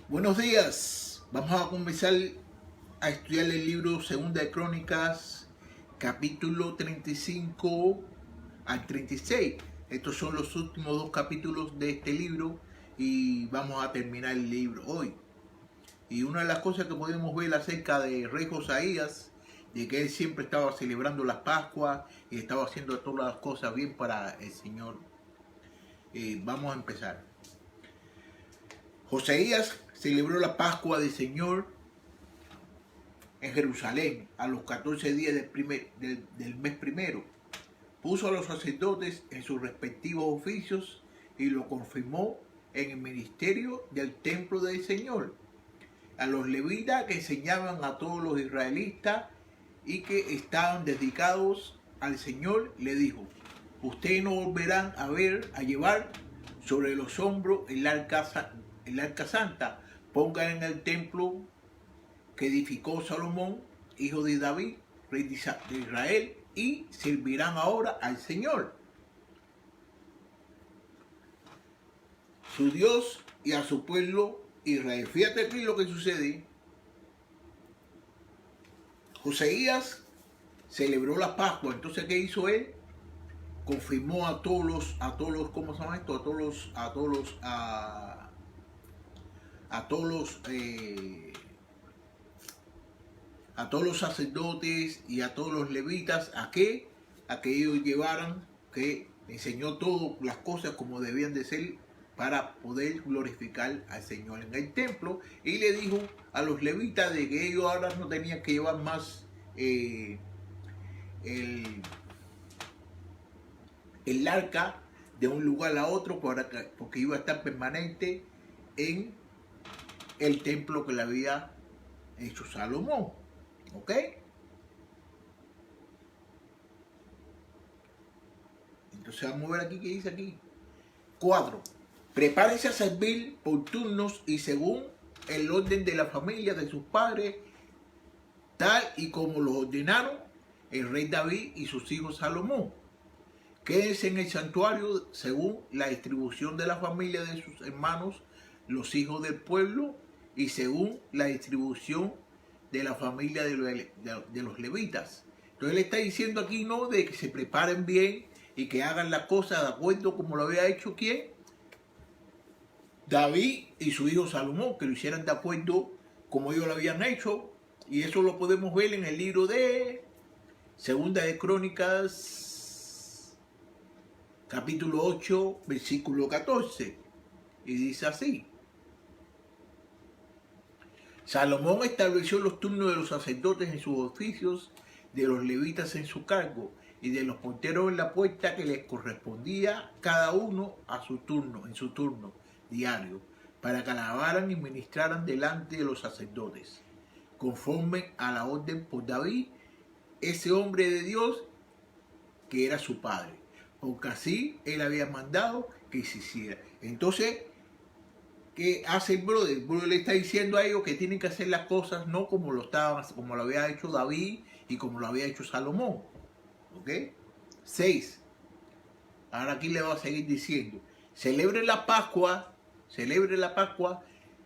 Buenos días. Vamos a comenzar a estudiar el libro Segunda de Crónicas, capítulo 35 al 36. Estos son los últimos dos capítulos de este libro y vamos a terminar el libro hoy. Y una de las cosas que podemos ver acerca de rey Josías, de que él siempre estaba celebrando las Pascuas y estaba haciendo todas las cosas bien para el Señor. Vamos a empezar. Josías celebró la Pascua del Señor en Jerusalén a los 14 días del mes primero. Puso a los sacerdotes en sus respectivos oficios y lo confirmó en el ministerio del templo del Señor. A los levitas que enseñaban a todos los israelitas y que estaban dedicados al Señor, le dijo: ustedes no volverán a llevar sobre los hombros el arca santa. Pongan en el templo que edificó Salomón, hijo de David, rey de Israel, y servirán ahora al Señor, su Dios, y a su pueblo Israel. Fíjate aquí lo que sucede. Josías celebró la Pascua. Entonces, ¿qué hizo él? Confirmó a todos los, ¿cómo se llama esto? A todos los sacerdotes y a todos los levitas, a que ellos llevaran, que enseñó todas las cosas como debían de ser para poder glorificar al Señor en el templo, y le dijo a los levitas de que ellos ahora no tenían que llevar más el arca de un lugar a otro, porque iba a estar permanente en el templo que le había hecho Salomón. ¿Ok? Entonces vamos a ver aquí qué dice aquí. 4. Prepárense a servir por turnos y según el orden de la familia de sus padres, tal y como los ordenaron el rey David y sus hijos Salomón. Quédense en el santuario según la distribución de la familia de sus hermanos, los hijos del pueblo, y según la distribución de la familia de los levitas. Entonces él está diciendo aquí, ¿no?, de que se preparen bien y que hagan las cosas de acuerdo como lo había hecho ¿quién? David y su hijo Salomón, que lo hicieran de acuerdo como ellos lo habían hecho. Y eso lo podemos ver en el libro de Segunda de Crónicas, capítulo 8, versículo 14. Y dice así: Salomón estableció los turnos de los sacerdotes en sus oficios, de los levitas en su cargo, y de los porteros en la puerta, que les correspondía cada uno en su turno diario, para que alabaran y ministraran delante de los sacerdotes, conforme a la orden por David, ese hombre de Dios, que era su padre, porque así él había mandado que se hiciera. Entonces, ¿qué hace el brother? El brother le está diciendo a ellos que tienen que hacer las cosas no como lo había hecho David y como lo había hecho Salomón. ¿Ok? 6. Ahora aquí le va a seguir diciendo: celebre la Pascua,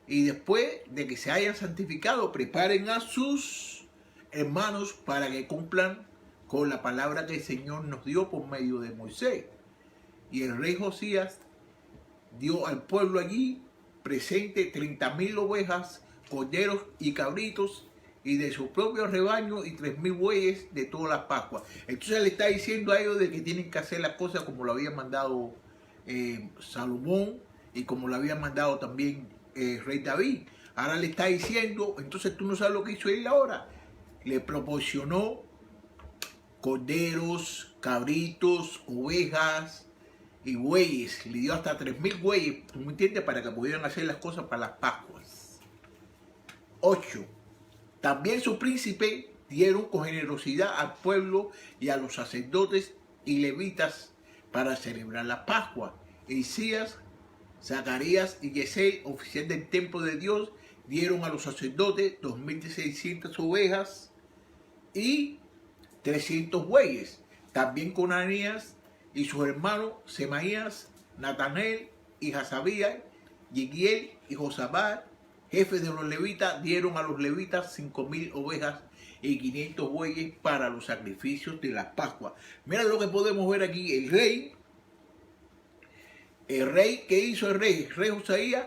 y después de que se hayan santificado, preparen a sus hermanos para que cumplan con la palabra que el Señor nos dio por medio de Moisés. Y el rey Josías dio al pueblo allí presente 30,000 ovejas, corderos y cabritos, y de su propio rebaño, y 3,000 bueyes de todas las Pascuas. Entonces le está diciendo a ellos de que tienen que hacer las cosas como lo había mandado Salomón y como lo había mandado también el rey David. Ahora le está diciendo, entonces tú no sabes lo que hizo él ahora. Le proporcionó corderos, cabritos, ovejas y bueyes. Le dio hasta 3,000 bueyes, ¿tú me entiendes?, para que pudieran hacer las cosas para las Pascuas. 8. También sus príncipes dieron con generosidad al pueblo y a los sacerdotes y levitas para celebrar la Pascua. Hilcías, Zacarías y Yesel, oficial del templo de Dios, dieron a los sacerdotes 2,600 ovejas y 300 bueyes. También Conanías y sus hermanos Semaías, Natanel y Hasabías, Yehiel y Josabad jefes de los levitas dieron a los levitas 5,000 ovejas y 500 bueyes para los sacrificios de las Pascuas. Mira lo que podemos ver aquí. El rey, ¿qué hizo el rey? El rey Osaías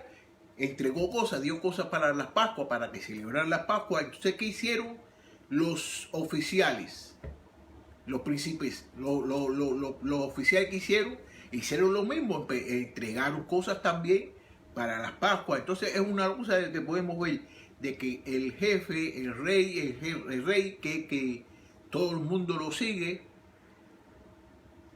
entregó cosas, dio cosas para las Pascuas, para que celebraran las Pascuas. Entonces, ¿qué hicieron los oficiales? Los príncipes, los oficiales que hicieron lo mismo, entregaron cosas también para las Pascuas. Entonces es una cosa que podemos ver de que el jefe, el rey que todo el mundo lo sigue,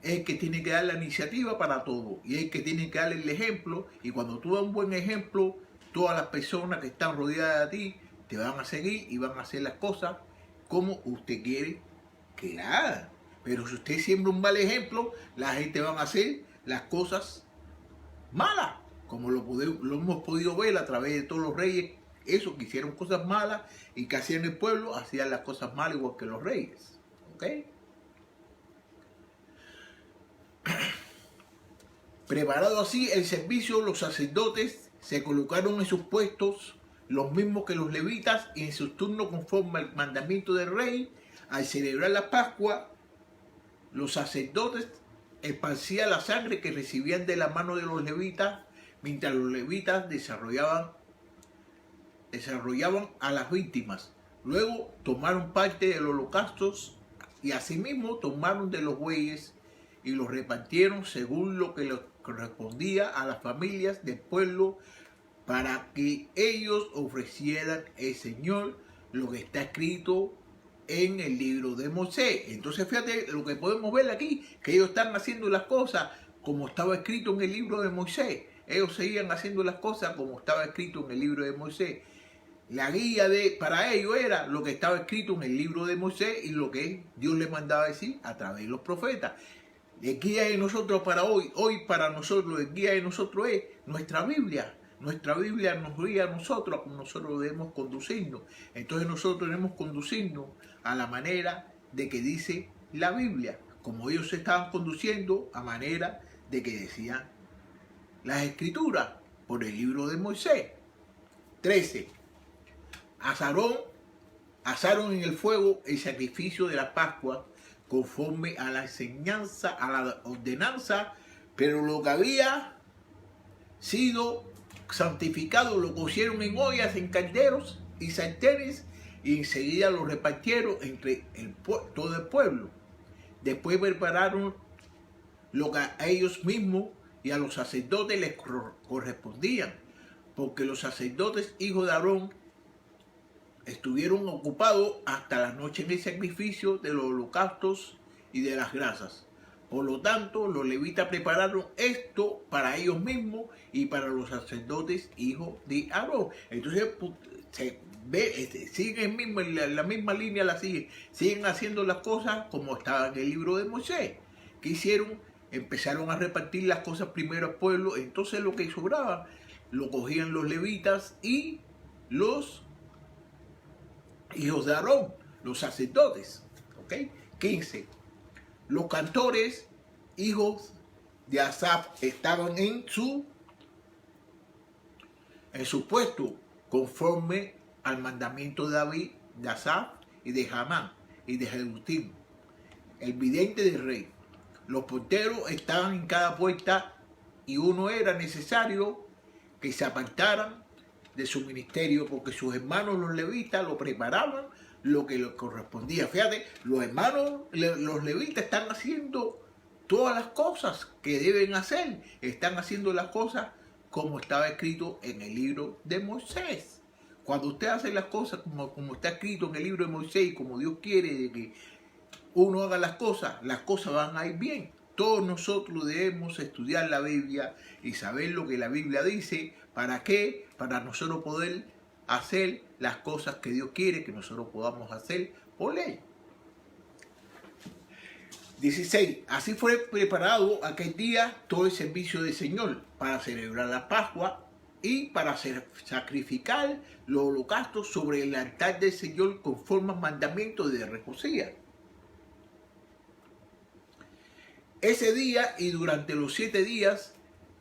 es el que tiene que dar la iniciativa para todo y es el que tiene que dar el ejemplo. Y cuando tú das un buen ejemplo, todas las personas que están rodeadas de ti te van a seguir y van a hacer las cosas como usted quiere que la hagan. Pero si usted siembra un mal ejemplo, la gente va a hacer las cosas malas, como lo hemos podido ver a través de todos los reyes, esos que hicieron cosas malas y que hacían el pueblo, hacían las cosas malas igual que los reyes. ¿Ok? Preparado así el servicio, los sacerdotes se colocaron en sus puestos, los mismos que los levitas, y en sus turnos conforme al mandamiento del rey. Al celebrar la Pascua, los sacerdotes esparcían la sangre que recibían de la mano de los levitas, mientras los levitas desarrollaban a las víctimas. Luego tomaron parte de los holocaustos y asimismo tomaron de los bueyes y los repartieron según lo que les correspondía a las familias del pueblo, para que ellos ofrecieran al Señor lo que está escrito en el libro de Moisés. Entonces fíjate lo que podemos ver aquí, que ellos están haciendo las cosas como estaba escrito en el libro de Moisés. Ellos seguían haciendo las cosas como estaba escrito en el libro de Moisés. La guía para ellos era lo que estaba escrito en el libro de Moisés y lo que Dios les mandaba decir a través de los profetas. El guía de nosotros para hoy para nosotros, el guía de nosotros es nuestra Biblia. Nuestra Biblia nos guía a nosotros, como nosotros debemos conducirnos. Entonces nosotros debemos conducirnos a la manera de que dice la Biblia, como ellos se estaban conduciendo a manera de que decían las Escrituras por el libro de Moisés. 13. Asaron en el fuego el sacrificio de la Pascua conforme a la enseñanza, a la ordenanza, pero lo que había sido santificado lo cocieron en ollas, en calderos y sartenes, y enseguida lo repartieron entre todo el pueblo. Después prepararon lo que a ellos mismos y a los sacerdotes les correspondían, porque los sacerdotes hijos de Aarón estuvieron ocupados hasta la noche en el sacrificio de los holocaustos y de las grasas. Por lo tanto, los levitas prepararon esto para ellos mismos y para los sacerdotes hijos de Aarón. Entonces, se ve, siguen la misma línea, siguen haciendo las cosas como estaba en el libro de Moisés. ¿Qué hicieron? Empezaron a repartir las cosas primero al pueblo, entonces lo que sobraba lo cogían los levitas y los hijos de Aarón, los sacerdotes. ¿Ok? 15. Los cantores, hijos de Asaf, estaban en su puesto, conforme al mandamiento de David, de Asaf y de Jamán y de Jedutín, el vidente del rey. Los porteros estaban en cada puerta y uno era necesario que se apartaran de su ministerio, porque sus hermanos los levitas lo preparaban lo que les correspondía. Fíjate, los hermanos, los levitas están haciendo todas las cosas que deben hacer, están haciendo las cosas como estaba escrito en el libro de Moisés. Cuando usted hace las cosas como está escrito en el libro de Moisés y como Dios quiere de que uno haga las cosas van a ir bien. Todos nosotros debemos estudiar la Biblia y saber lo que la Biblia dice. ¿Para qué? Para nosotros poder hacer las cosas que Dios quiere que nosotros podamos hacer por ley. 16. Así fue preparado aquel día todo el servicio del Señor para celebrar la Pascua y para sacrificar los holocaustos sobre el altar del Señor conforme al mandamiento de Josías. Ese día y durante los 7 días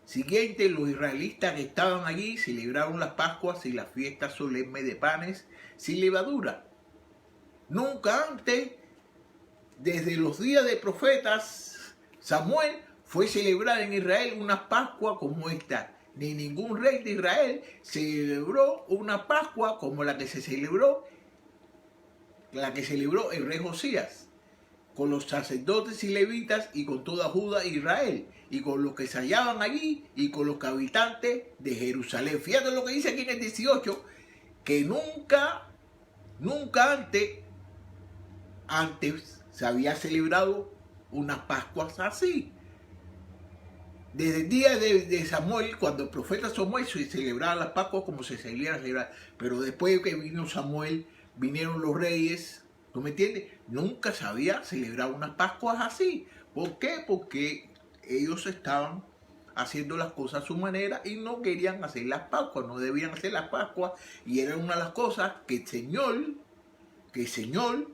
siguiente, los israelitas que estaban allí celebraron las Pascuas y las fiestas solemnes de panes sin levadura. Nunca antes, desde los días de profetas Samuel, fue celebrar en Israel una Pascua como esta. Ni ningún rey de Israel celebró una Pascua como la que celebró el rey Josías, con los sacerdotes y levitas y con toda Judá e Israel, y con los que se hallaban allí y con los habitantes de Jerusalén. Fíjate lo que dice aquí en el 18, que nunca antes se había celebrado unas Pascuas así. Desde el día de Samuel, cuando el profeta Samuel se celebraba las Pascuas como se celebra, pero después que vino Samuel, vinieron los reyes, ¿tú me entiendes? Nunca se había celebrado unas Pascuas así. ¿Por qué? Porque ellos estaban haciendo las cosas a su manera y no querían hacer las Pascuas, no debían hacer las Pascuas, y era una de las cosas que el Señor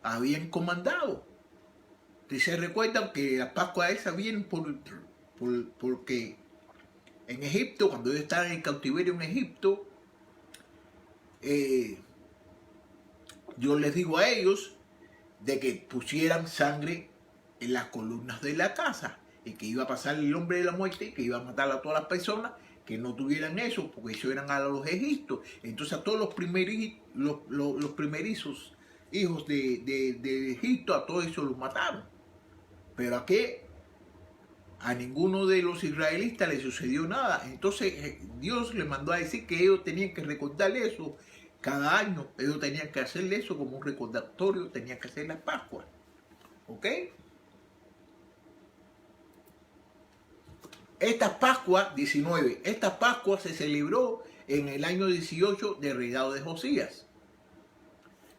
había encomendado. Ustedes se recuerdan que las Pascuas esas vienen porque en Egipto, cuando ellos estaban en cautiverio en Egipto, yo les digo a ellos de que pusieran sangre en las columnas de la casa y que iba a pasar el hombre de la muerte, que iba a matar a todas las personas que no tuvieran eso, porque eso eran a los egipcios. Entonces a todos los primerizos hijos de Egipto, a todos esos los mataron. Pero a ninguno de los israelitas le sucedió nada. Entonces Dios le mandó a decir que ellos tenían que recordar eso. Cada año ellos tenían que hacerle eso como un recordatorio, tenían que hacer las Pascuas. ¿Ok? Esta Pascua 19, esta Pascua se celebró en el año 18 del reinado de Josías.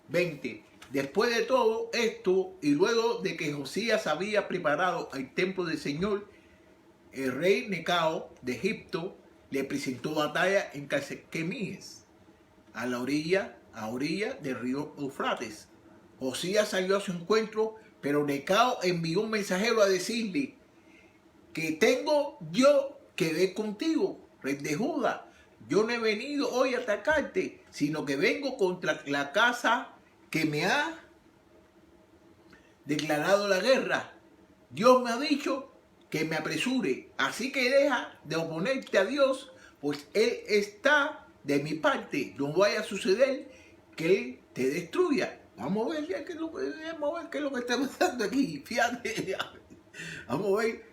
20. Después de todo esto, y luego de que Josías había preparado el templo del Señor, el rey Necao de Egipto le presentó batalla en Carquemíes, a orilla del río Eufrates. Josías salió a su encuentro, pero Necao envió un mensajero a decirle: que tengo yo que ver contigo, rey de Judá. Yo no he venido hoy a atacarte, sino que vengo contra la casa que me ha declarado la guerra. Dios me ha dicho que me apresure, así que deja de oponerte a Dios, pues Él está de mi parte. No vaya a suceder que Él te destruya. Vamos a ver qué es lo que está pasando aquí. Fíjate, vamos a ver.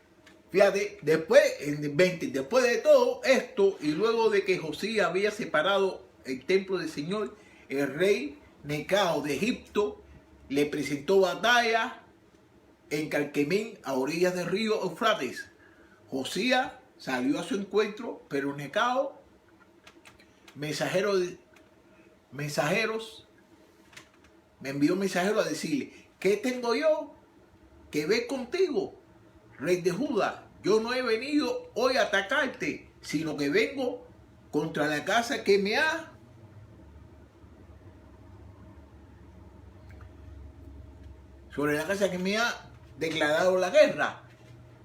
Fíjate, después de todo esto, y luego de que Josías había separado el templo del Señor, el rey Necao de Egipto le presentó batalla en Carquemín, a orillas del río Eufrates. Josías salió a su encuentro, pero Necao, me envió mensajeros a decirle: ¿qué tengo yo que ver contigo, rey de Judá? Yo no he venido hoy a atacarte, sino que vengo contra la casa que me ha declarado la guerra.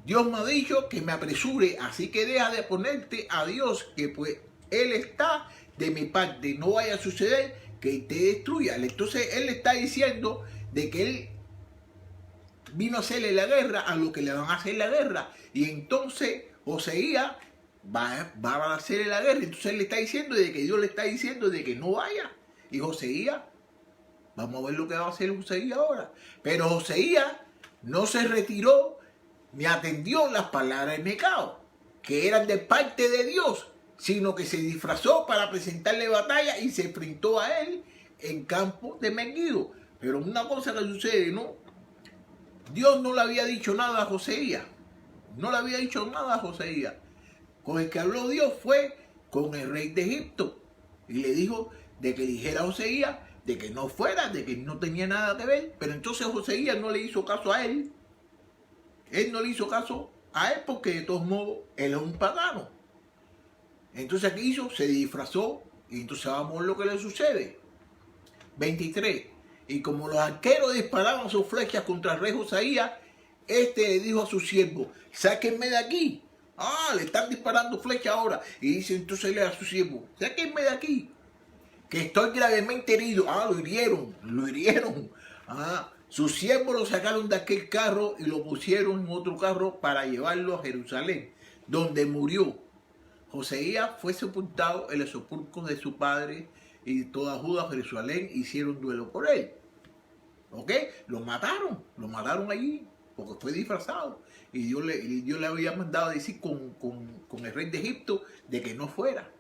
Dios me ha dicho que me apresure, así que deja de ponerte a Dios, que pues Él está de mi parte. No vaya a suceder que te destruya. Entonces Él le está diciendo de que Él vino a hacerle la guerra a los que le van a hacer la guerra. Y entonces Oseías va a hacerle la guerra. Entonces Él le está diciendo de que Dios le está diciendo de que no vaya. Y Oseías, vamos a ver lo que va a hacer Oseías ahora. Pero Oseías no se retiró ni atendió las palabras de Necao, que eran de parte de Dios, sino que se disfrazó para presentarle batalla y se enfrentó a él en campo de Megiddo. Pero una cosa que sucede, ¿no? Dios no le había dicho nada a Josías. No le había dicho nada a Josías. Con el que habló Dios fue con el rey de Egipto. Y le dijo de que dijera a Josías de que no fuera, de que no tenía nada que ver. Pero entonces Josías no le hizo caso a él. Él no le hizo caso a él porque de todos modos él es un pagano. Entonces, ¿qué hizo? Se disfrazó y entonces vamos a ver lo que le sucede. 23. Y como los arqueros disparaban sus flechas contra el rey Josías, este le dijo a su siervo: sáquenme de aquí, Ah, le están disparando flecha ahora. Y dice entonces a su siervo, sáquenme de aquí, que estoy gravemente herido. Ah, lo hirieron, lo hirieron. Ah, sus siervos lo sacaron de aquel carro y lo pusieron en otro carro para llevarlo a Jerusalén, donde murió. Joseías fue sepultado en los sepulcros de su padre y toda Judá, Jerusalén, hicieron duelo por él. ¿Ok? Lo mataron allí, porque fue disfrazado. Y Dios le había mandado a decir con el rey de Egipto de que no fuera.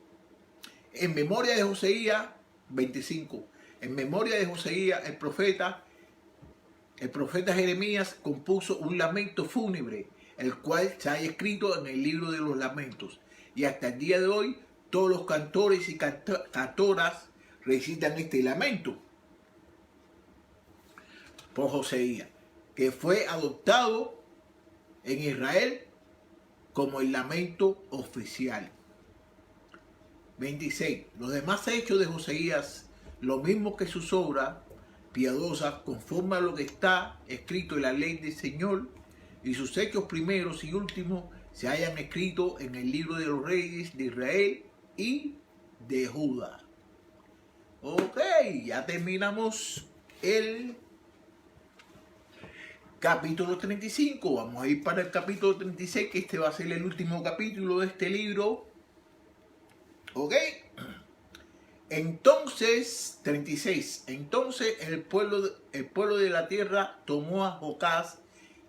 En memoria de Joseías 25, en memoria de Joseías, el profeta Jeremías compuso un lamento fúnebre, el cual se ha escrito en el libro de los lamentos. Y hasta el día de hoy, todos los cantores y cantoras recitan este lamento por Joseías, que fue adoptado en Israel como el lamento oficial. 26. Los demás hechos de Joseías, lo mismo que sus obras piadosas, conforme a lo que está escrito en la ley del Señor, y sus hechos primeros y últimos se hayan escrito en el libro de los reyes de Israel y de Judá. Ok, ya terminamos el capítulo 35. Vamos a ir para el capítulo 36, que este va a ser el último capítulo de este libro. Ok. Entonces, 36. Entonces el pueblo de la tierra tomó a Jocás,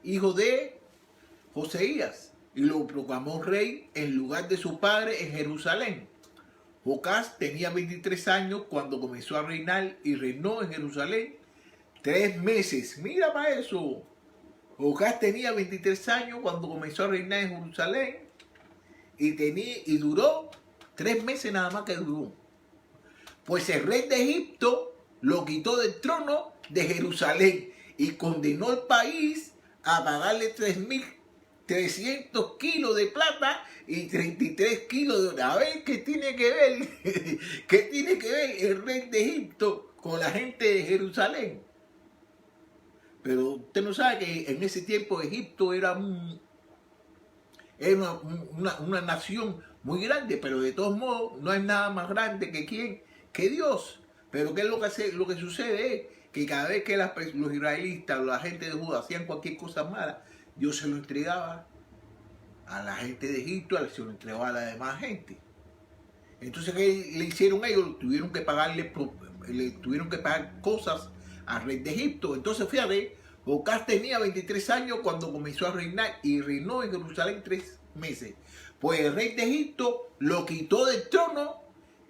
hijo de Joseías, y lo proclamó rey en lugar de su padre en Jerusalén. Jocás tenía 23 años cuando comenzó a reinar y reinó en Jerusalén 3 meses. Mira para eso. Jocás tenía 23 años cuando comenzó a reinar en Jerusalén y duró 3 meses nada más que duró. Pues el rey de Egipto lo quitó del trono de Jerusalén y condenó al país a pagarle 3.300 kilos de plata y 33 kilos de oro. A ver qué tiene que ver, qué tiene que ver el rey de Egipto con la gente de Jerusalén. Pero usted no sabe que en ese tiempo Egipto era una nación muy grande, pero de todos modos no hay nada más grande que Dios. Pero ¿qué es lo que sucede? Es que cada vez que los israelitas o la gente de Judá hacían cualquier cosa mala, Dios se lo entregaba a la gente de Egipto, se lo entregaba a la demás gente. Entonces, ¿qué le hicieron ellos? Tuvieron que pagar cosas al rey de Egipto. Entonces, fíjate, Jocás tenía 23 años cuando comenzó a reinar y reinó en Jerusalén 3 meses. Pues el rey de Egipto lo quitó del trono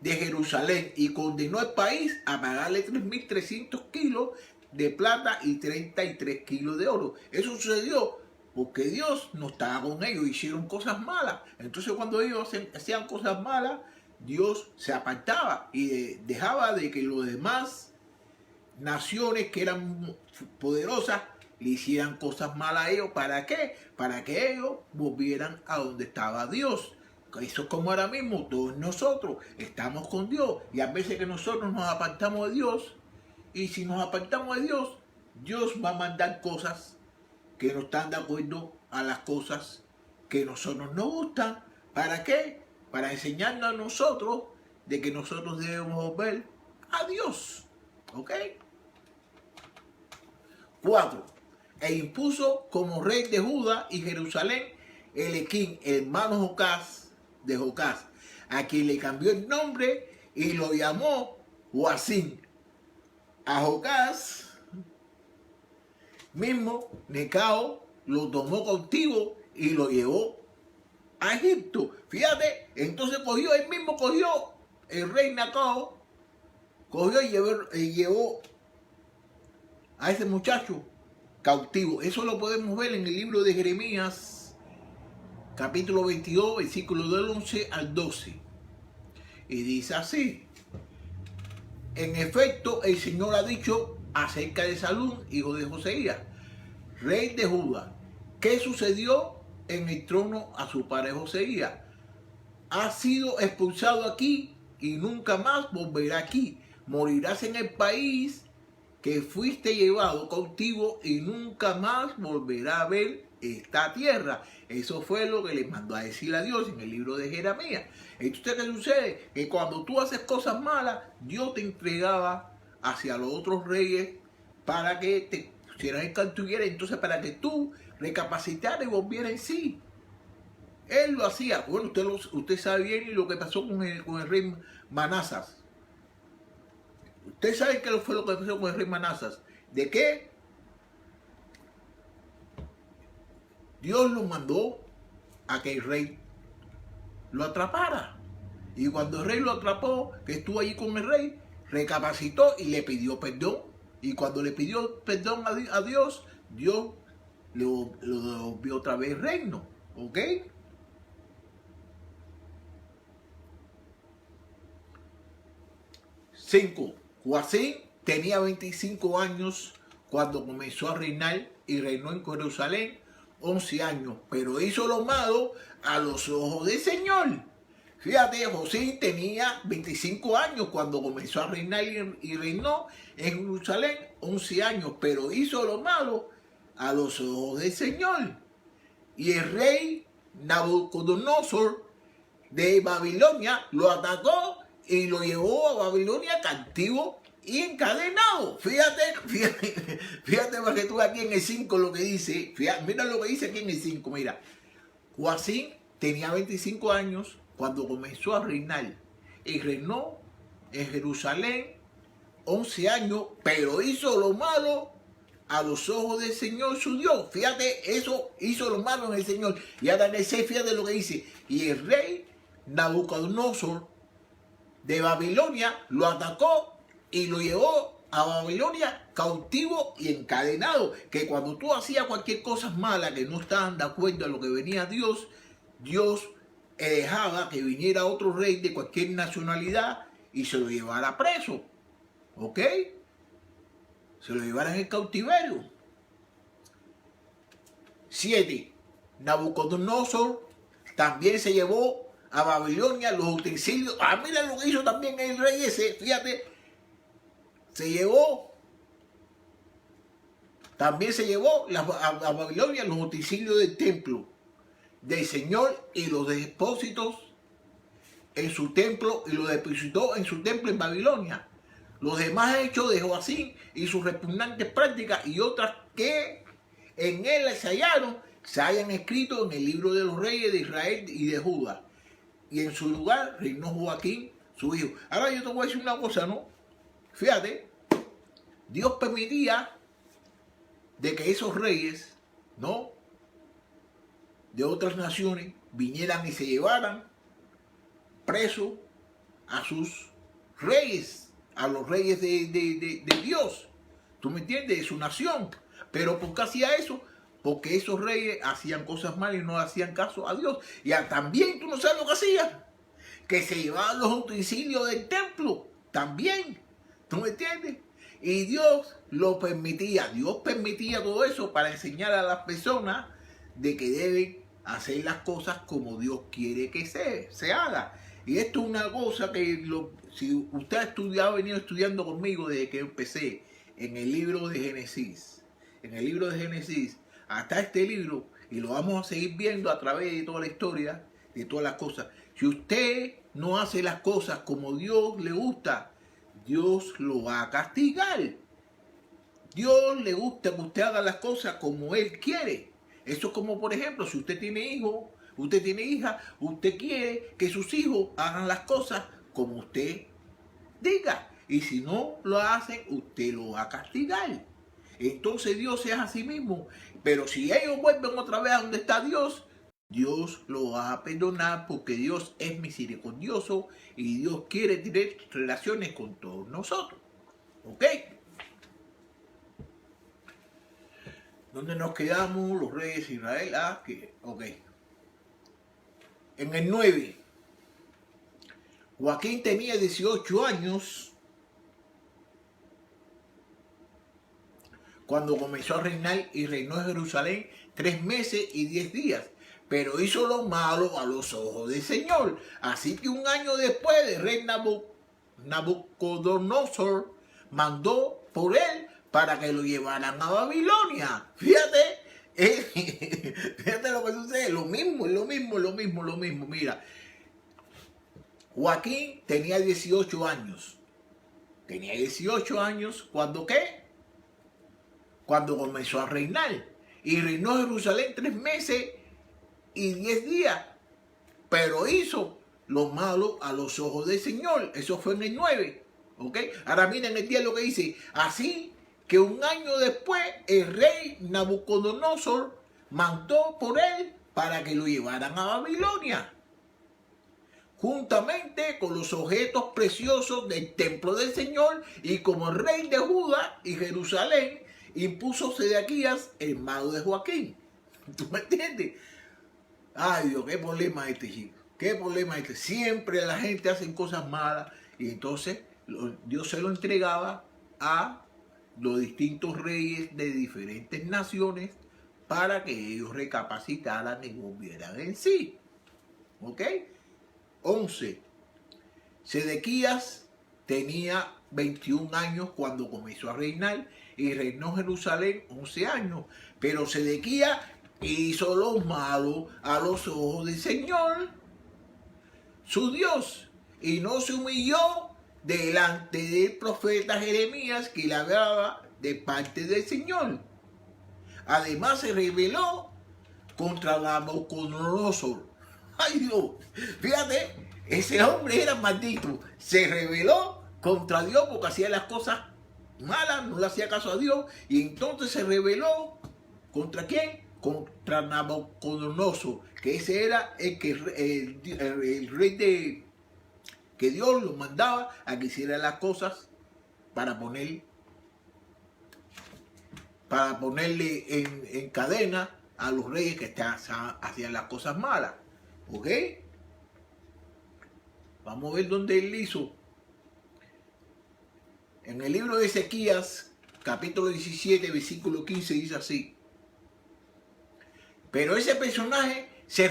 de Jerusalén y condenó al país a pagarle 3.300 kilos de plata y 33 kilos de oro. Eso sucedió porque Dios no estaba con ellos, hicieron cosas malas. Entonces cuando ellos hacían cosas malas, Dios se apartaba y dejaba de que los demás naciones que eran poderosas le hicieran cosas malas a ellos. ¿Para qué? Para que ellos volvieran a donde estaba Dios. Eso es como ahora mismo, todos nosotros estamos con Dios y a veces que nosotros nos apartamos de Dios, y si nos apartamos de Dios, Dios va a mandar cosas que no están de acuerdo a las cosas que a nosotros nos gustan. ¿Para qué? Para enseñarnos a nosotros de que nosotros debemos volver a Dios. ¿Ok? 4. E impuso como rey de Judá y Jerusalén Elequín, hermano de Jocás, a quien le cambió el nombre y lo llamó Joacim. A Jocás mismo Necao lo tomó cautivo y lo llevó a Egipto. Fíjate, entonces cogió el rey Necao, cogió y llevó a ese muchacho cautivo. Eso lo podemos ver en el libro de Jeremías, capítulo 22, versículos del 11 al 12. Y dice así: en efecto, el Señor ha dicho acerca de Salum, hijo de Joseías, rey de Judá, ¿qué sucedió en el trono a su padre Joseías? Ha sido expulsado aquí y nunca más volverá aquí. Morirás en el país que fuiste llevado cautivo y nunca más volverá a ver esta tierra. Eso fue lo que les mandó a decir a Dios en el libro de Jeremías. Entonces, ¿qué sucede? Que cuando tú haces cosas malas, Dios te entregaba hacia los otros reyes para que te pusieran en cautiverio, entonces para que tú recapacitaras y volvieras en sí. Él lo hacía. Bueno, usted sabe bien lo que pasó con el rey Manasas. Usted sabe qué fue lo que pasó con el rey Manasas. ¿De qué? Dios lo mandó a que el rey lo atrapara. Y cuando el rey lo atrapó, que estuvo allí con el rey, recapacitó y le pidió perdón. Y cuando le pidió perdón a Dios, Dios lo devolvió otra vez el reino. ¿Ok? 5. Joacim tenía 25 años cuando comenzó a reinar y reinó en Jerusalén 11 años, pero hizo lo malo a los ojos del Señor. Fíjate, Joacim tenía 25 años cuando comenzó a reinar y reinó en Jerusalén 11 años, pero hizo lo malo a los ojos del Señor. Y el rey Nabucodonosor de Babilonia lo atacó y lo llevó a Babilonia cautivo y encadenado. Fíjate para que tú aquí en el 5 lo que dice. Mira lo que dice aquí en el 5. Mira, Joacim tenía 25 años cuando comenzó a reinar y reinó en Jerusalén 11 años, pero hizo lo malo a los ojos del Señor su Dios. Fíjate, eso hizo lo malo en el Señor. Y ahora en el 6, fíjate lo que dice. Y el rey Nabucodonosor de Babilonia lo atacó y lo llevó a Babilonia cautivo y encadenado. Que cuando tú hacías cualquier cosa mala que no estaban de acuerdo a lo que venía Dios, Dios dejaba que viniera otro rey de cualquier nacionalidad y se lo llevara preso. ¿Ok? Se lo llevara en el cautiverio. 7. Nabucodonosor también se llevó a Babilonia los utensilios. Mira lo que hizo también el rey ese. Fíjate. También se llevó a Babilonia los utensilios del templo del Señor y los depósitos en su templo, y los depositó en su templo en Babilonia. Los demás hechos de Joacim y sus repugnantes prácticas y otras que en él se hayan escrito en el libro de los reyes de Israel y de Judá. Y en su lugar reinó Joaquín, su hijo. Ahora yo te voy a decir una cosa, ¿no? Fíjate, Dios permitía de que esos reyes, ¿no?, de otras naciones vinieran y se llevaran presos a sus reyes, a los reyes de Dios. ¿Tú me entiendes? De su nación. Pero ¿por qué hacía eso? Porque esos reyes hacían cosas malas y no hacían caso a Dios. Y también tú no sabes lo que hacían. Que se llevaban los utensilios del templo. También. ¿Tú me entiendes? Y Dios lo permitía. Dios permitía todo eso para enseñar a las personas de que deben hacer las cosas como Dios quiere que se haga. Y esto es una cosa que si usted ha venido estudiando conmigo desde que empecé en el libro de Génesis. En el libro de Génesis hasta este libro, y lo vamos a seguir viendo a través de toda la historia, de todas las cosas. Si usted no hace las cosas como Dios le gusta, Dios lo va a castigar. Dios le gusta que usted haga las cosas como Él quiere. Eso es como, por ejemplo, si usted tiene hijos, usted tiene hija, usted quiere que sus hijos hagan las cosas como usted diga. Y si no lo hacen, usted lo va a castigar. Entonces Dios es así mismo. Pero si ellos vuelven otra vez a donde está Dios, Dios lo va a perdonar porque Dios es misericordioso y Dios quiere tener relaciones con todos nosotros. ¿Ok? ¿Dónde nos quedamos los reyes de Israel? Ok. En el 9, Joaquín tenía 18 años cuando comenzó a reinar y reinó en Jerusalén 3 meses y 10 días. Pero hizo lo malo a los ojos del Señor. Así que un año después, el rey Nabucodonosor mandó por él para que lo llevaran a Babilonia. Fíjate, Fíjate lo que sucede, lo mismo. Mira, Joaquín tenía 18 años. Tenía 18 años cuando ¿qué? Cuando comenzó a reinar. Y reinó Jerusalén 3 meses y 10 días. Pero hizo lo malo a los ojos del Señor. Eso fue en el 9. ¿Ok? Ahora miren el día lo que dice. Así que un año después el rey Nabucodonosor mandó por él para que lo llevaran a Babilonia, juntamente con los objetos preciosos del templo del Señor, y como el rey de Judá y Jerusalén impuso Sedequías, hermano de Joaquín. ¿Tú me entiendes? Ay Dios, qué problema este, chico. Qué problema este. Siempre la gente hace cosas malas y entonces Dios se lo entregaba a los distintos reyes de diferentes naciones para que ellos recapacitaran y volvieran en sí. ¿Ok? 11. Sedequías tenía 21 años cuando comenzó a reinar y reinó en Jerusalén 11 años. Pero Sedequías hizo lo malo a los ojos del Señor, su Dios, y no se humilló delante del profeta Jeremías que le hablaba de parte del Señor. Además se rebeló contra Nabucodonosor. Ay Dios, fíjate, ese hombre era maldito. Se rebeló contra Dios porque hacía las cosas malas, no le hacía caso a Dios. Y entonces se rebeló ¿contra quién? Contra Nabucodonosor, que ese era el rey de que Dios lo mandaba a que hiciera las cosas para ponerle en cadena a los reyes que hacían las cosas malas. ¿Ok? Vamos a ver dónde él hizo. En el libro de Ezequías, capítulo 17, versículo 15, dice así. Pero ese personaje se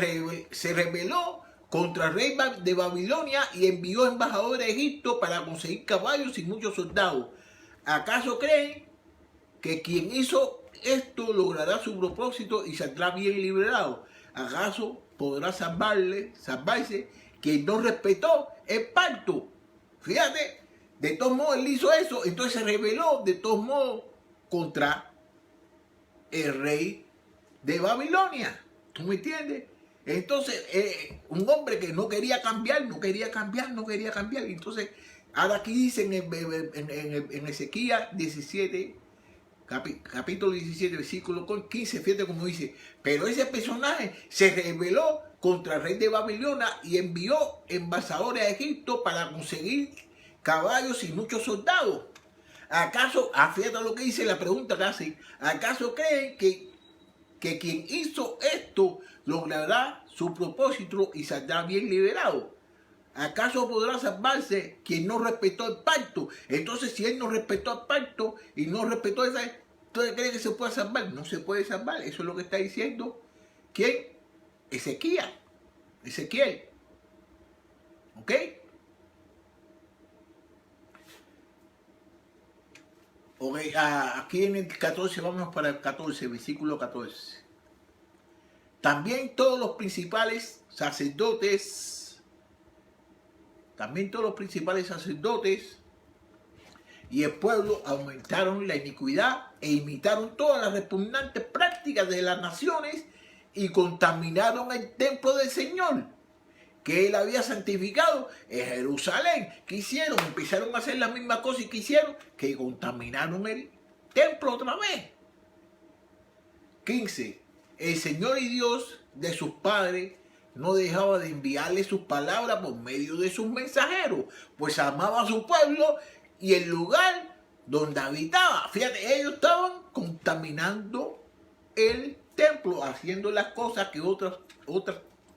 rebeló contra el rey de Babilonia y envió embajadores a Egipto para conseguir caballos y muchos soldados. ¿Acaso creen que quien hizo esto logrará su propósito y saldrá bien liberado? ¿Acaso podrá salvarse quien no respetó el pacto? Fíjate, de todos modos él hizo eso, entonces se rebeló de todos modos contra el rey de Babilonia. ¿Tú me entiendes? Entonces, un hombre que no quería cambiar. Entonces, ahora aquí dice en Ezequías 17, capítulo 17, versículo 15, fíjate cómo dice. Pero ese personaje se rebeló contra el rey de Babilonia y envió embajadores a Egipto para conseguir caballos y muchos soldados. ¿Acaso, fíjate lo que dice la pregunta que hace, ¿acaso creen que quien hizo esto logrará su propósito y saldrá bien liberado? ¿Acaso podrá salvarse quien no respetó el pacto? Entonces, si él no respetó el pacto y no respetó esa, ¿entonces cree que se puede salvar? No se puede salvar. Eso es lo que está diciendo. ¿Quién? Ezequiel. ¿Ok? Okay, aquí en el 14, vamos para el 14, versículo 14. También todos los principales sacerdotes y el pueblo aumentaron la iniquidad e imitaron todas las repugnantes prácticas de las naciones y contaminaron el templo del Señor, que él había santificado en Jerusalén. ¿Qué hicieron? Empezaron a hacer las mismas cosas que hicieron, que contaminaron el templo otra vez. 15. El Señor y Dios de sus padres no dejaba de enviarle sus palabras por medio de sus mensajeros, pues amaba a su pueblo y el lugar donde habitaba. Fíjate, ellos estaban contaminando el templo, haciendo las cosas que otras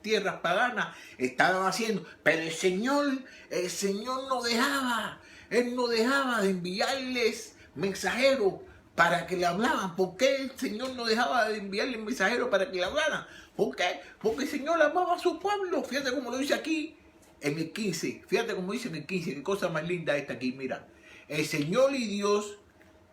tierras paganas estaban haciendo. Pero el Señor no dejaba. Él no dejaba de enviarles mensajeros para que le hablaban. ¿Por qué el Señor no dejaba de enviarles mensajeros para que le hablaran? ¿Por qué? Porque el Señor amaba a su pueblo. Fíjate cómo lo dice aquí en el 15. Fíjate cómo dice en el 15. Qué cosa más linda esta aquí, mira. El Señor y Dios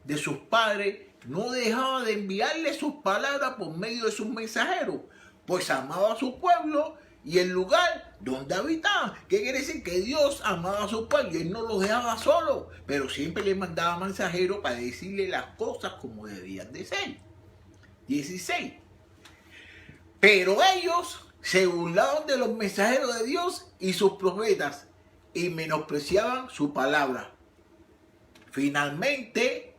de sus padres no dejaba de enviarle sus palabras por medio de sus mensajeros, pues amaba a su pueblo y el lugar donde habitaban. ¿Qué quiere decir? Que Dios amaba a su pueblo y Él no los dejaba solos, pero siempre le mandaba mensajeros para decirle las cosas como debían de ser. 16. Pero ellos se burlaban de los mensajeros de Dios y sus profetas y menospreciaban su palabra. Finalmente,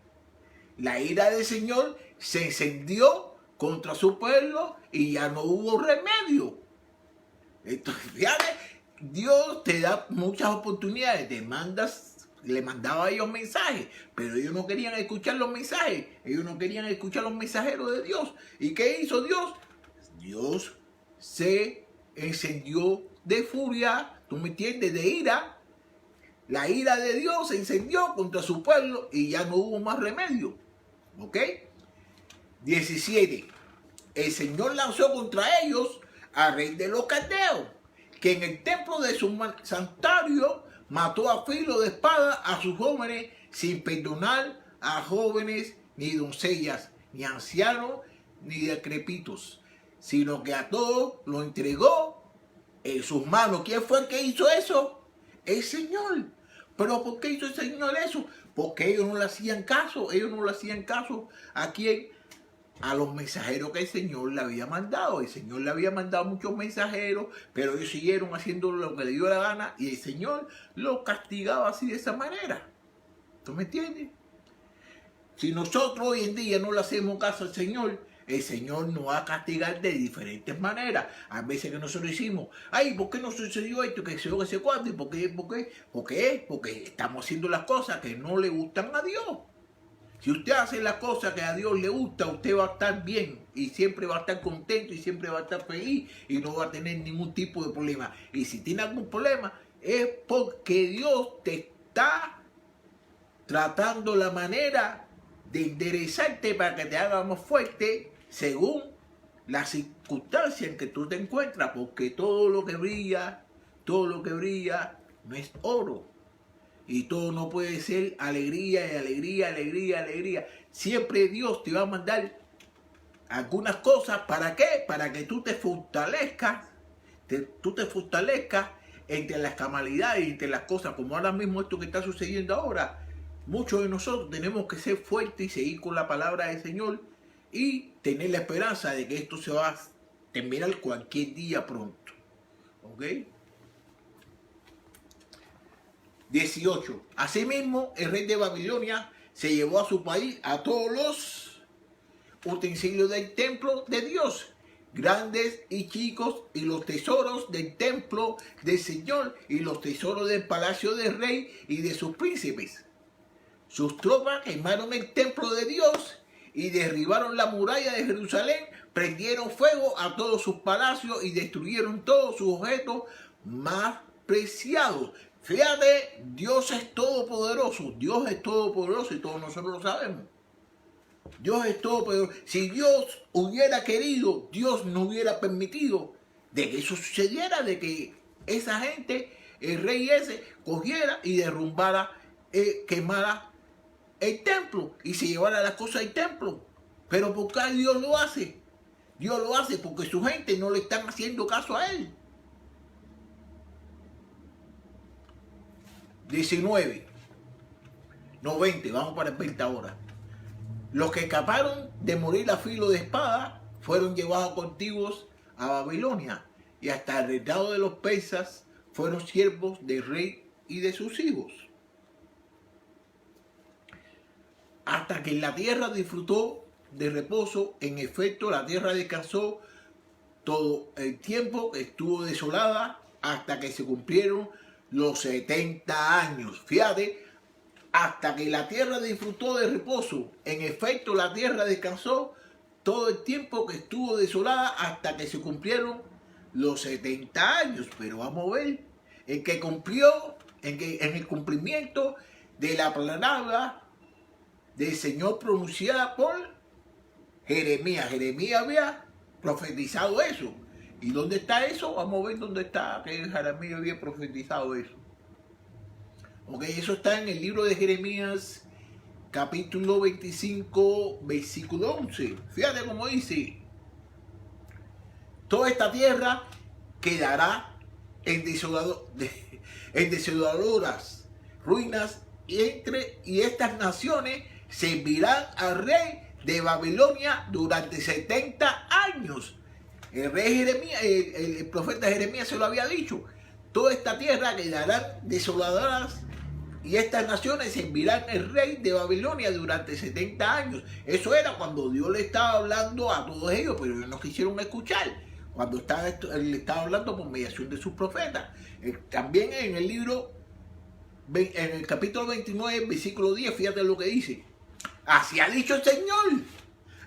la ira del Señor se encendió contra su pueblo y ya no hubo remedio. Entonces, fíjate, Dios te da muchas oportunidades, le mandaba a ellos mensajes, pero ellos no querían escuchar los mensajes, ellos no querían escuchar los mensajeros de Dios. ¿Y qué hizo Dios? Dios se encendió de furia, ¿tú me entiendes? De ira. La ira de Dios se encendió contra su pueblo y ya no hubo más remedio. ¿Ok? 17. El Señor lanzó contra ellos al rey de los caldeos, que en el templo de su santuario mató a filo de espada a sus jóvenes sin perdonar a jóvenes ni doncellas, ni ancianos, ni decrépitos, sino que a todos lo entregó en sus manos. ¿Quién fue el que hizo eso? El Señor. ¿Pero por qué hizo el Señor eso? Porque ellos no le hacían caso. Ellos no le hacían caso a quién, a los mensajeros que el Señor le había mandado. El Señor le había mandado muchos mensajeros, pero ellos siguieron haciendo lo que le dio la gana y el Señor los castigaba así de esa manera. ¿Tú me entiendes? Si nosotros hoy en día no le hacemos caso al Señor, el Señor nos va a castigar de diferentes maneras. Hay veces que nosotros decimos, ay, ¿por qué no sucedió esto? Que se cuándo. ¿Y por qué? ¿Por qué? Porque estamos haciendo las cosas que no le gustan a Dios. Si usted hace las cosas que a Dios le gusta, usted va a estar bien y siempre va a estar contento y siempre va a estar feliz y no va a tener ningún tipo de problema. Y si tiene algún problema, es porque Dios te está tratando la manera de enderezarte para que te haga más fuerte según las circunstancias en que tú te encuentras, porque todo lo que brilla no es oro. Y todo no puede ser alegría y alegría, alegría, alegría. Siempre Dios te va a mandar algunas cosas. ¿Para qué? Para que tú te fortalezcas. Tú te fortalezcas entre las calamidades y entre las cosas. Como ahora mismo esto que está sucediendo ahora. Muchos de nosotros tenemos que ser fuertes y seguir con la palabra del Señor. Y tener la esperanza de que esto se va a terminar cualquier día pronto. ¿Ok? 18. Asimismo, el rey de Babilonia se llevó a su país a todos los utensilios del templo de Dios, grandes y chicos, y los tesoros del templo del Señor, y los tesoros del palacio del rey y de sus príncipes. Sus tropas quemaron el templo de Dios y derribaron la muralla de Jerusalén, prendieron fuego a todos sus palacios y destruyeron todos sus objetos más preciados. Fíjate, Dios es todopoderoso y todos nosotros lo sabemos. Dios es todopoderoso. Si Dios hubiera querido, Dios no hubiera permitido de que eso sucediera, de que esa gente, el rey ese, cogiera y derrumbara, quemara el templo y se llevara las cosas del templo. Pero ¿por qué Dios lo hace? Dios lo hace porque su gente no le están haciendo caso a Él. 19. No 20, vamos para el 20 ahora. Los que escaparon de morir a filo de espada fueron llevados cautivos a Babilonia y hasta el reinado de los persas fueron siervos del rey y de sus hijos. Hasta que la tierra disfrutó de reposo, en efecto la tierra descansó todo el tiempo que estuvo desolada hasta que se cumplieron los 70 años. Fíjate, hasta que la tierra disfrutó de reposo. En efecto, la tierra descansó todo el tiempo que estuvo desolada hasta que se cumplieron los 70 años. Pero vamos a ver, en el cumplimiento de la palabra del Señor pronunciada por Jeremías. Jeremías había profetizado eso. ¿Y dónde está eso? Vamos a ver dónde está que Jeremías había profetizado eso. Ok, eso está en el libro de Jeremías, capítulo 25, versículo 11. Fíjate cómo dice: toda esta tierra quedará en desoladoras ruinas, y estas naciones servirán al rey de Babilonia durante 70 años. El rey Jeremías, el profeta Jeremías se lo había dicho: toda esta tierra quedarán desoladoras y estas naciones servirán al rey de Babilonia durante 70 años. Eso era cuando Dios le estaba hablando a todos ellos, pero ellos no quisieron escuchar. Cuando él estaba hablando por mediación de sus profetas. También en el libro, en el capítulo 29, versículo 10, fíjate lo que dice: así ha dicho el Señor,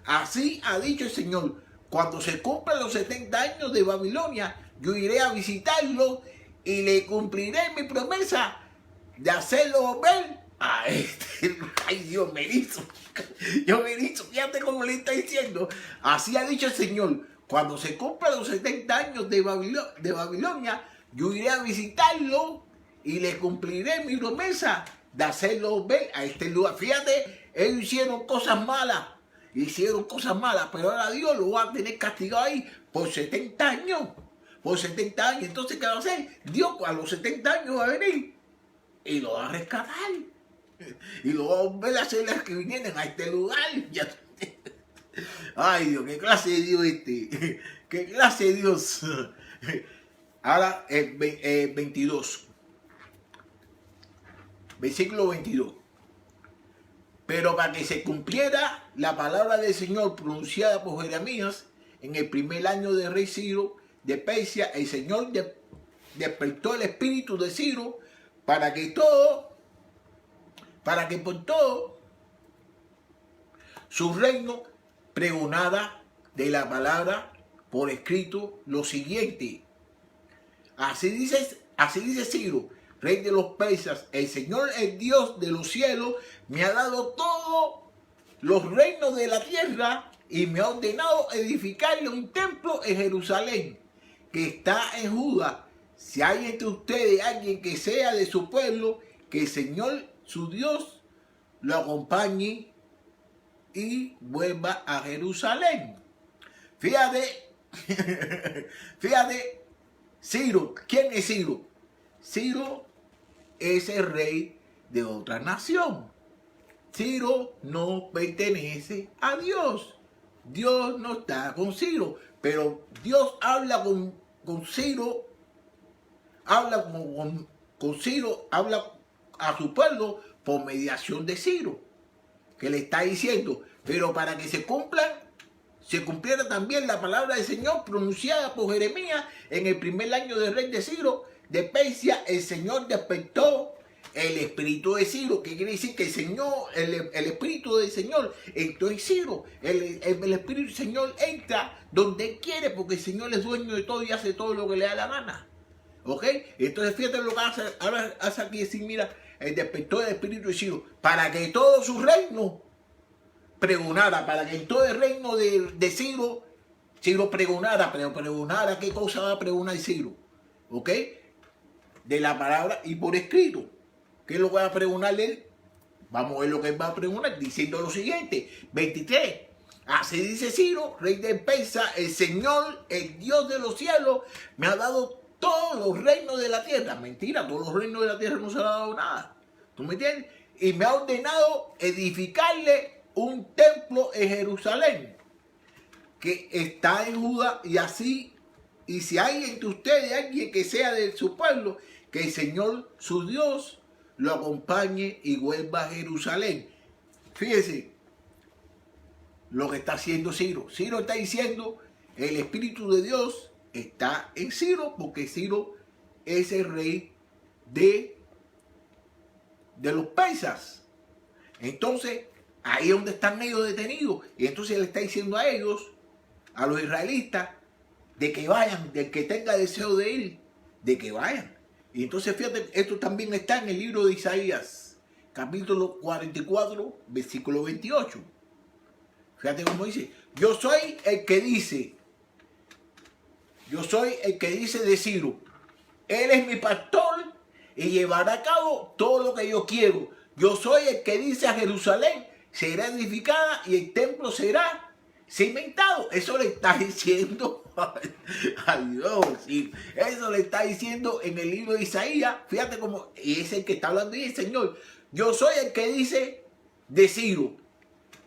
así ha dicho el Señor, cuando se cumplan los 70 años de Babilonia, yo iré a visitarlo y le cumpliré mi promesa de hacerlo ver a este. Ay, Dios, me hizo. Yo me hizo, fíjate cómo le está diciendo: así ha dicho el Señor, cuando se cumplan los 70 años de Babilonia, yo iré a visitarlo y le cumpliré mi promesa de hacerlo ver a este lugar. Fíjate, ellos hicieron cosas malas, pero ahora Dios lo va a tener castigado ahí por 70 años. Por 70 años. Entonces, ¿qué va a hacer? Dios a los 70 años va a venir y lo va a rescatar. Y lo va a volver a hacer las que vinieran a este lugar. Ay, Dios, qué clase de Dios este. Qué clase de Dios. Ahora, 22. Versículo 22. Pero para que se cumpliera la palabra del Señor pronunciada por Jeremías en el primer año del rey Ciro de Persia, el Señor despertó el espíritu de Ciro para que por todo su reino pregonara de la palabra por escrito lo siguiente: así dice Ciro, rey de los persas: el Señor, el Dios de los cielos, me ha dado todos los reinos de la tierra y me ha ordenado edificarle un templo en Jerusalén, que está en Judá. Si hay entre ustedes alguien que sea de su pueblo, que el Señor, su Dios, lo acompañe y vuelva a Jerusalén. Fíjate, fíjate, Ciro, ¿quién es Ciro? Ciro es el rey de otra nación. Ciro no pertenece a Dios. Dios no está con Ciro, pero Dios habla con Ciro, habla con Ciro, habla a su pueblo por mediación de Ciro, que le está diciendo: pero para que se cumpliera también la palabra del Señor pronunciada por Jeremías en el primer año del rey de Ciro de Persia, el Señor despertó el espíritu de Ciro. ¿Qué quiere decir? Que el Señor, el espíritu del Señor entró en Ciro. El espíritu del Señor entra donde Él quiere, porque el Señor es dueño de todo y hace todo lo que le da la gana. ¿Ok? Entonces fíjate lo que hace aquí, decir: mira, el despertó el espíritu de Ciro para que todo su reino pregonara, para que en todo el reino de Ciro pregonara. Pero pregonara, ¿qué cosa va a pregonar Ciro? ¿Ok? De la palabra y por escrito. ¿Qué es lo que va a pregonar él? Vamos a ver lo que él va a pregonar, diciendo lo siguiente: 23. Así dice Ciro, rey de Persia: el Señor, el Dios de los cielos, me ha dado todos los reinos de la tierra. Mentira, todos los reinos de la tierra no se le ha dado nada. ¿Tú me entiendes? Y me ha ordenado edificarle un templo en Jerusalén, que está en Judá, y si hay entre ustedes alguien que sea de su pueblo, que el Señor, su Dios, lo acompañe y vuelva a Jerusalén. Fíjese lo que está haciendo Ciro. Ciro está diciendo: el Espíritu de Dios está en Ciro, porque Ciro es el rey de los persas. Entonces, ahí es donde están ellos detenidos. Y entonces le está diciendo a ellos, a los israelitas, de que vayan, del que tenga deseo de ir, de que vayan. Y entonces fíjate, esto también está en el libro de Isaías, capítulo 44, versículo 28. Fíjate cómo dice: yo soy el que dice de Ciro: él es mi pastor y llevará a cabo todo lo que yo quiero. Yo soy el que dice a Jerusalén, será edificada y el templo será cimentado. Eso le está diciendo a Dios. Sí. Eso le está diciendo en el libro de Isaías. Fíjate cómo es el que está hablando y el Señor. Yo soy el que dice de Ciro,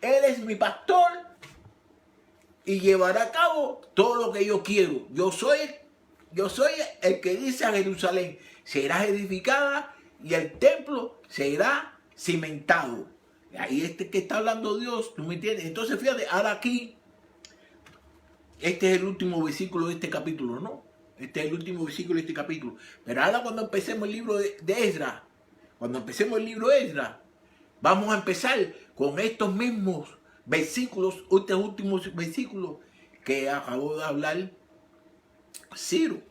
Él es mi pastor y llevará a cabo todo lo que yo quiero. Yo soy el que dice a Jerusalén, será edificada y el templo será cimentado. Ahí que está hablando Dios, ¿tú me entiendes? Entonces fíjate, ahora aquí, este es el último versículo de este capítulo, ¿no? Este es el último versículo de este capítulo. Pero ahora cuando empecemos el libro de Esdras, vamos a empezar con estos mismos versículos, estos últimos versículos que acabó de hablar Ciro.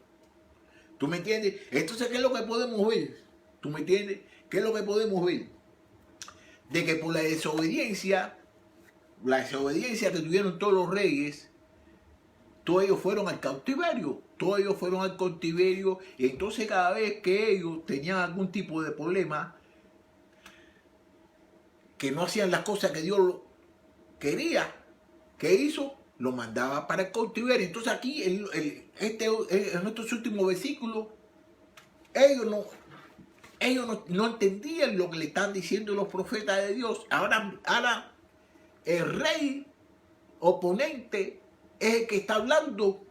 ¿Tú me entiendes? Entonces, ¿qué es lo que podemos ver? ¿Tú me entiendes? ¿Qué es lo que podemos ver? De que por la desobediencia que tuvieron todos los reyes, todos ellos fueron al cautiverio. Y entonces cada vez que ellos tenían algún tipo de problema, que no hacían las cosas que Dios quería, ¿qué hizo? Lo mandaba para el cautiverio. Entonces aquí, en estos últimos versículos, ellos no entendían lo que le están diciendo los profetas de Dios. Ahora el rey oponente es el que está hablando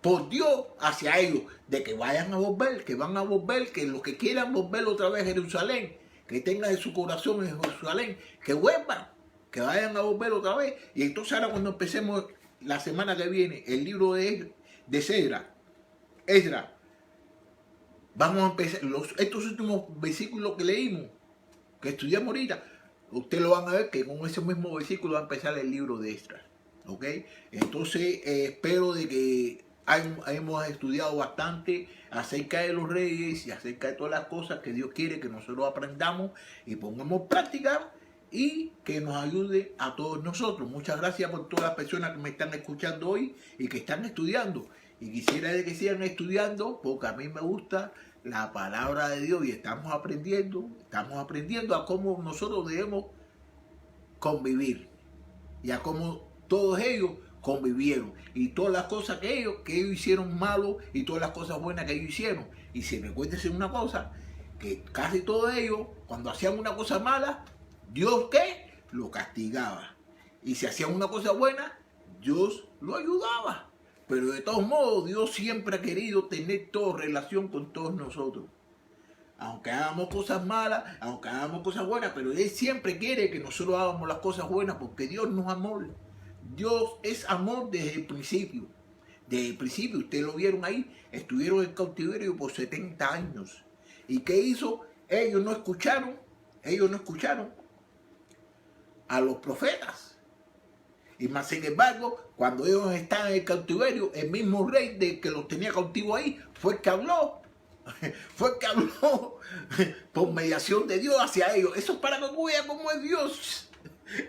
por Dios hacia ellos, de que vayan a volver, que van a volver, que los que quieran volver otra vez a Jerusalén, que tengan en su corazón en Jerusalén, que vuelvan, que vayan a volver otra vez. Y entonces ahora cuando empecemos la semana que viene el libro de Esdras, vamos a empezar estos últimos versículos que leímos, que estudiamos ahorita, ustedes lo van a ver que con ese mismo versículo va a empezar el libro de Esdras. ¿Ok? Entonces espero de que hemos estudiado bastante acerca de los reyes y acerca de todas las cosas que Dios quiere que nosotros aprendamos y pongamos en práctica y que nos ayude a todos nosotros. Muchas gracias por todas las personas que me están escuchando hoy y que están estudiando. Y quisiera que sigan estudiando porque a mí me gusta la palabra de Dios y estamos aprendiendo a cómo nosotros debemos convivir y a cómo todos ellos convivieron y todas las cosas que ellos hicieron malos y todas las cosas buenas que ellos hicieron. Y si recuérdense una cosa, que casi todos ellos, cuando hacían una cosa mala, Dios ¿qué? Lo castigaba. Y si hacían una cosa buena, Dios lo ayudaba. Pero de todos modos, Dios siempre ha querido tener toda relación con todos nosotros. Aunque hagamos cosas malas, aunque hagamos cosas buenas, pero Él siempre quiere que nosotros hagamos las cosas buenas porque Dios nos amó. Dios es amor desde el principio. Desde el principio, ustedes lo vieron ahí, estuvieron en cautiverio por 70 años. ¿Y qué hizo? Ellos no escucharon a los profetas. Y más sin embargo, cuando ellos estaban en el cautiverio, el mismo rey que los tenía cautivos ahí fue el que habló. Por mediación de Dios hacia ellos. Eso es para que tú veas cómo es Dios.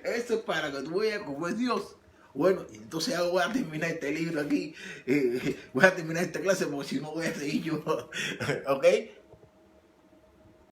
Eso es para que tú veas cómo es Dios. Bueno, entonces ahora voy a terminar este libro aquí. Voy a terminar esta clase porque si no voy a seguir yo. ¿Ok?